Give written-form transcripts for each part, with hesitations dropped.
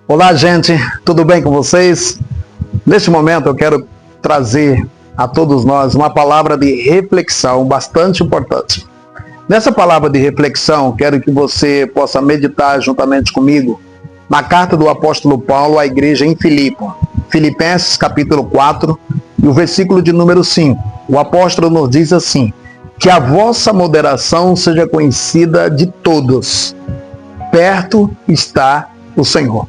Olá, gente, tudo bem com vocês? Neste momento eu quero trazer a todos nós uma palavra de reflexão bastante importante. Nessa palavra de reflexão, quero que você possa meditar juntamente comigo na carta do apóstolo Paulo à igreja em Filipenses capítulo 4 e o versículo de número 5. O apóstolo nos diz assim: que a vossa moderação seja conhecida de todos. Perto está o Senhor.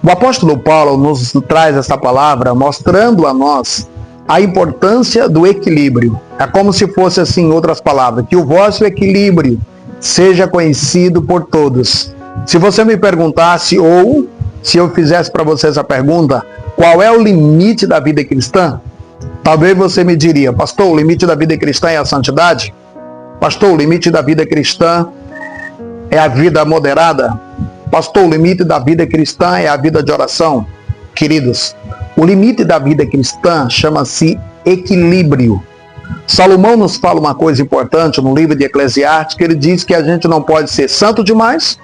O apóstolo Paulo nos traz essa palavra mostrando a nós a importância do equilíbrio. É como se fosse assim, em outras palavras, que o vosso equilíbrio seja conhecido por todos. Se você me perguntasse, ou se eu fizesse para você essa pergunta, qual é o limite da vida cristã? Talvez você me diria: pastor, o limite da vida cristã é a santidade? Pastor, o limite da vida cristã é a vida moderada? Pastor, o limite da vida cristã é a vida de oração? Queridos, o limite da vida cristã chama-se equilíbrio. Salomão nos fala uma coisa importante no livro de Eclesiastes, que ele diz que a gente não pode ser santo demais,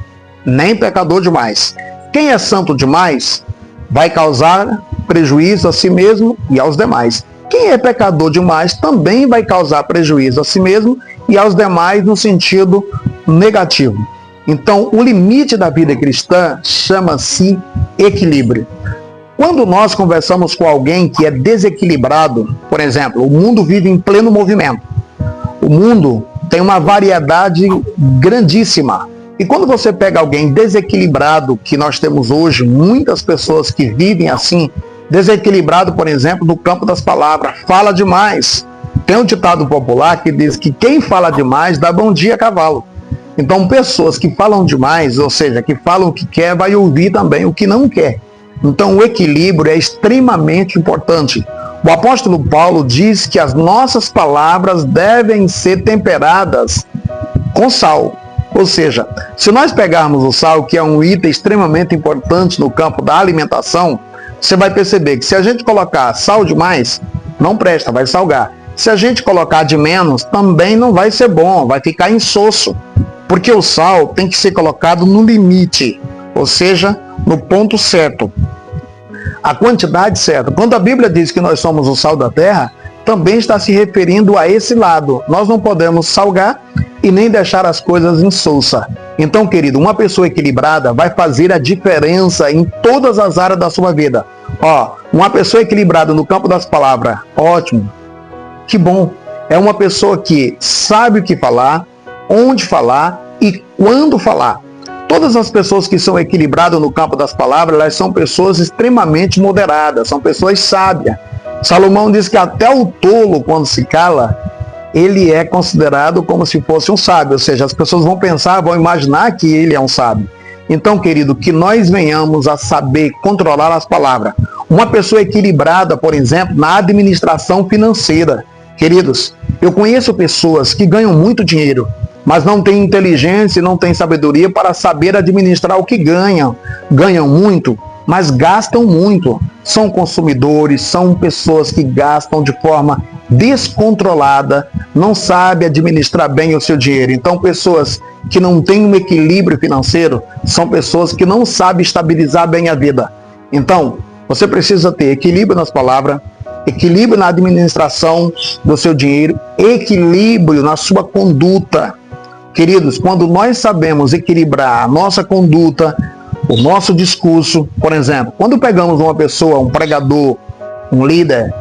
nem pecador demais. Quem é santo demais vai causar prejuízo a si mesmo e aos demais. Quem é pecador demais também vai causar prejuízo a si mesmo e aos demais no sentido negativo. Então, o limite da vida cristã chama-se equilíbrio. Quando nós conversamos com alguém que é desequilibrado, por exemplo, o mundo vive em pleno movimento. O mundo tem uma variedade grandíssima. E quando você pega alguém desequilibrado, que nós temos hoje, muitas pessoas que vivem assim, desequilibrado, por exemplo, no campo das palavras, fala demais. Tem um ditado popular que diz que quem fala demais dá bom dia a cavalo. Então, pessoas que falam demais, ou seja, que falam o que quer, vai ouvir também o que não quer. Então, o equilíbrio é extremamente importante. O apóstolo Paulo diz que as nossas palavras devem ser temperadas com sal. Ou seja, se nós pegarmos o sal, que é um item extremamente importante no campo da alimentação, você vai perceber que se a gente colocar sal demais, não presta, vai salgar. Se a gente colocar de menos, também não vai ser bom, vai ficar insosso. Porque o sal tem que ser colocado no limite, ou seja, no ponto certo, a quantidade certa. Quando a Bíblia diz que nós somos o sal da terra, também está se referindo a esse lado. Nós não podemos salgar e nem deixar as coisas insossa. Então, querido, uma pessoa equilibrada vai fazer a diferença em todas as áreas da sua vida. Uma pessoa equilibrada no campo das palavras, ótimo, que bom. É uma pessoa que sabe o que falar, onde falar e quando falar. Todas as pessoas que são equilibradas no campo das palavras, elas são pessoas extremamente moderadas, são pessoas sábias. Salomão diz que até o tolo, quando se cala, ele é considerado como se fosse um sábio, ou seja, as pessoas vão pensar, vão imaginar que ele é um sábio. Então, querido, que nós venhamos a saber controlar as palavras. Uma pessoa equilibrada, por exemplo, na administração financeira. Queridos, eu conheço pessoas que ganham muito dinheiro, mas não têm inteligência e não têm sabedoria para saber administrar o que ganham. Ganham muito, mas gastam muito. São consumidores, são pessoas que gastam de forma descontrolada, não sabem administrar bem o seu dinheiro. Então, pessoas que não têm um equilíbrio financeiro são pessoas que não sabem estabilizar bem a vida. Então, você precisa ter equilíbrio nas palavras, equilíbrio na administração do seu dinheiro, equilíbrio na sua conduta. Queridos, quando nós sabemos equilibrar a nossa conduta, o nosso discurso, por exemplo, quando pegamos uma pessoa, um pregador, um líder,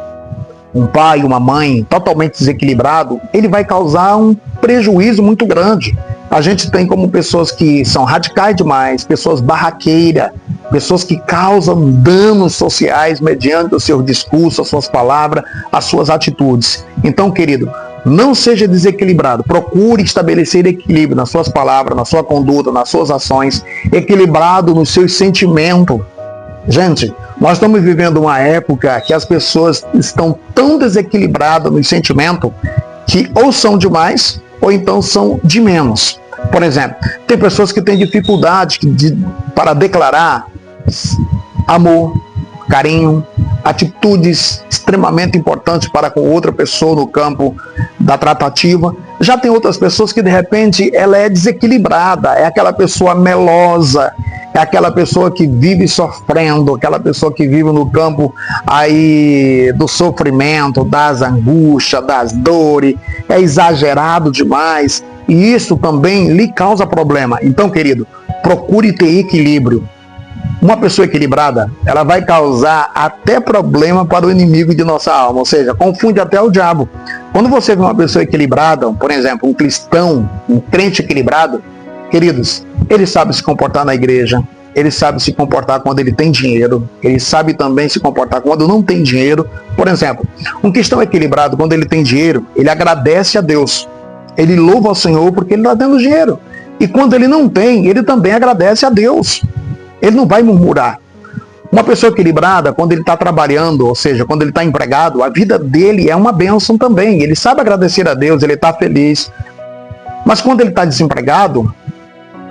um pai, uma mãe totalmente desequilibrado, ele vai causar um prejuízo muito grande. A gente tem como pessoas que são radicais demais, pessoas barraqueiras, pessoas que causam danos sociais mediante o seu discurso, as suas palavras, as suas atitudes. Então, querido, não seja desequilibrado. Procure estabelecer equilíbrio nas suas palavras, na sua conduta, nas suas ações, equilibrado nos seus sentimentos. Gente, nós estamos vivendo uma época que as pessoas estão tão desequilibradas nos sentimentos que ou são demais ou então são de menos. Por exemplo, tem pessoas que têm dificuldade para declarar amor, carinho, atitudes extremamente importantes para com outra pessoa no campo da tratativa. Já tem outras pessoas que de repente ela é desequilibrada, é aquela pessoa melosa, é aquela pessoa que vive sofrendo, aquela pessoa que vive no campo aí do sofrimento, das angústias, das dores, é exagerado demais, e isso também lhe causa problema. Então, querido, procure ter equilíbrio. Uma pessoa equilibrada, ela vai causar até problema para o inimigo de nossa alma, ou seja, confunde até o diabo. Quando você vê uma pessoa equilibrada, por exemplo, um cristão, um crente equilibrado, queridos, ele sabe se comportar na igreja, ele sabe se comportar quando ele tem dinheiro, ele sabe também se comportar quando não tem dinheiro. Por exemplo, um cristão equilibrado, quando ele tem dinheiro, ele agradece a Deus, ele louva ao Senhor porque ele está tendo dinheiro. E quando ele não tem, ele também agradece a Deus. Ele não vai murmurar. Uma pessoa equilibrada, quando ele está trabalhando, ou seja, quando ele está empregado, a vida dele é uma bênção também. Ele sabe agradecer a Deus, ele está feliz. Mas quando ele está desempregado,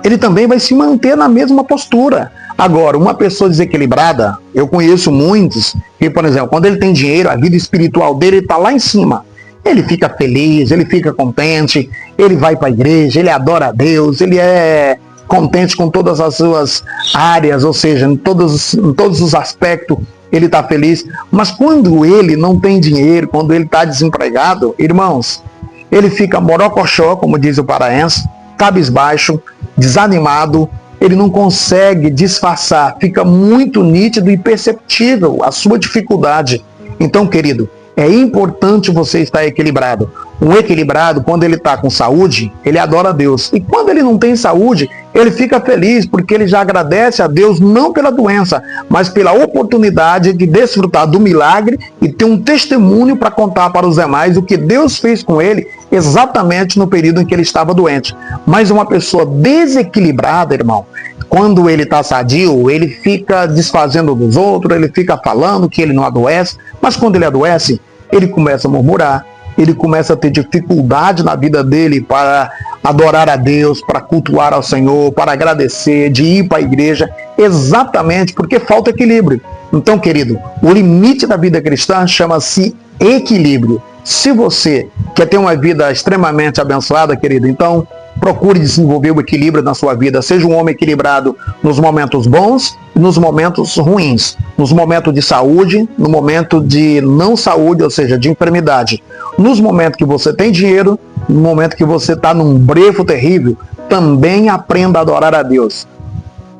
ele também vai se manter na mesma postura. Agora, uma pessoa desequilibrada, eu conheço muitos, que, por exemplo, quando ele tem dinheiro, a vida espiritual dele está lá em cima. Ele fica feliz, ele fica contente, ele vai para a igreja, ele adora a Deus, ele é contente com todas as suas áreas, ou seja, em todos os aspectos ele está feliz. Mas quando ele não tem dinheiro, quando ele está desempregado, irmãos, ele fica morocochó, como diz o paraense, cabisbaixo, desanimado, ele não consegue disfarçar, fica muito nítido e perceptível a sua dificuldade. Então, querido, é importante você estar equilibrado. Um equilibrado, quando ele está com saúde, ele adora a Deus. E quando ele não tem saúde, ele fica feliz, porque ele já agradece a Deus, não pela doença, mas pela oportunidade de desfrutar do milagre e ter um testemunho para contar para os demais o que Deus fez com ele, exatamente no período em que ele estava doente. Mas uma pessoa desequilibrada, irmão, quando ele está sadio, ele fica desfazendo dos outros, ele fica falando que ele não adoece, mas quando ele adoece, ele começa a murmurar, ele começa a ter dificuldade na vida dele para adorar a Deus, para cultuar ao Senhor, para agradecer, de ir para a igreja, exatamente porque falta equilíbrio. Então, querido, o limite da vida cristã chama-se equilíbrio. Se você quer ter uma vida extremamente abençoada, querido, então procure desenvolver o equilíbrio na sua vida. Seja um homem equilibrado nos momentos bons e nos momentos ruins. Nos momentos de saúde, no momento de não saúde, ou seja, de enfermidade. Nos momentos que você tem dinheiro, no momento que você está num brefo terrível, também aprenda a adorar a Deus.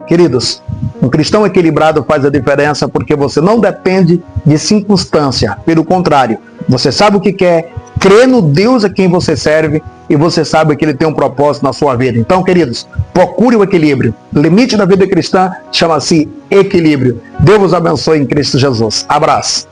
Queridos, um cristão equilibrado faz a diferença porque você não depende de circunstância. Pelo contrário, você sabe o que quer, crê no Deus a quem você serve e você sabe que Ele tem um propósito na sua vida. Então, queridos, procure o equilíbrio. O limite da vida cristã chama-se equilíbrio. Deus vos abençoe em Cristo Jesus. Abraço.